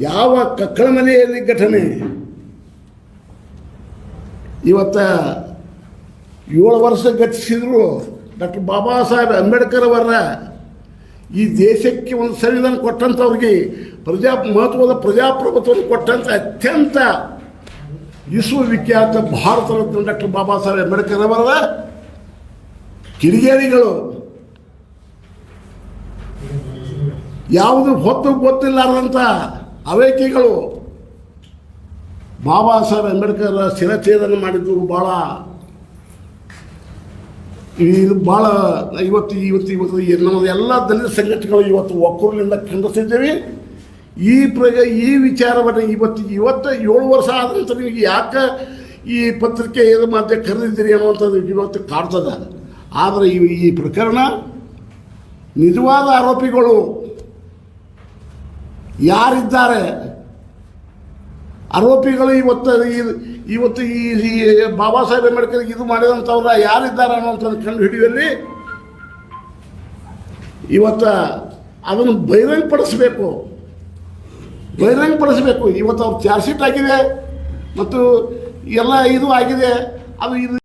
ಯಾವ ಕಕ್ಕಳ ಮನೆಯಲ್ಲಿ ಘಟನೆ ಇವತ್ತ 7 ವರ್ಷ ಗತಿಸಿದ್ರು ಡಾಕ್ಟರ್ ಬಾಬಾ ಸಾಹೇಬ್ ಅಂಬೇಡ್ಕರ್ ಅವರ ಈ ದೇಶಕ್ಕೆ ಒಂದು ಸಂವಿಧಾನ ಕೊಟ್ಟಂಥವ್ರಿಗೆ ಮಹತ್ವದ ಪ್ರಜಾಪ್ರಭುತ್ವವನ್ನು ಕೊಟ್ಟಂಥ ಅತ್ಯಂತ ವಿಶ್ವವಿಖ್ಯಾತ ಭಾರತ ರತ್ನ ಡಾಕ್ಟರ್ ಬಾಬಾ ಸಾಹೇಬ್ ಅಂಬೇಡ್ಕರ್ ಅವರ ಕಿಡಿಗೇಡಿಗಳು ಯಾವುದು ಹೊತ್ತು ಗೊತ್ತಿಲ್ಲಾರದಂಥ ಅವೇಕಿಗಳು ಬಾಬಾ ಸಾಹೇಬ್ ಅಂಬೇಡ್ಕರ್ ಶಿರಚ್ಛೇದನ ಮಾಡಿದ್ದು ಭಾಳ ಇವತ್ತು ನಮ್ಮದು ಎಲ್ಲ ದಲಿತ ಸಂಘಟನೆಗಳು ಇವತ್ತು ಒಕ್ಕೂರಿನಿಂದ ಖಂಡಿಸಿದ್ದೇವೆ. ಈ ವಿಚಾರವನ್ನು ಇವತ್ತು 7 ವರ್ಷ ಆದ ನಂತರ ನೀವು ಯಾಕೆ ಈ ಪತ್ರಿಕೆ ಮಾಧ್ಯಮ ಕರೆದಿದ್ದೀರಿ ಅನ್ನುವಂಥದ್ದು ಇವತ್ತು ಕಾಡ್ತದೆ. ಆದರೆ ಈ ಪ್ರಕರಣ ನಿಜವಾದ ಆರೋಪಿಗಳು ಯಾರಿದ್ದಾರೆ, ಆರೋಪಿಗಳು ಇವತ್ತು ಈ ಬಾಬಾ ಸಾಹೇಬ್ ಅಂಬೇಡ್ಕರ್ ಇದು ಮಾಡಿದಂಥವ್ರ ಯಾರಿದ್ದಾರೆ ಅನ್ನೋಂಥದ್ದು ಕಂಡು ಹಿಡಿಯುವಲ್ಲಿ ಇವತ್ತು ಅದನ್ನು ಬಹಿರಂಗಪಡಿಸಬೇಕು. ಇವತ್ತು ಅವ್ರು ಚಾರ್ಜ್ ಶೀಟ್ ಆಗಿದೆ ಮತ್ತು ಎಲ್ಲ ಇದು ಆಗಿದೆ. ಅದು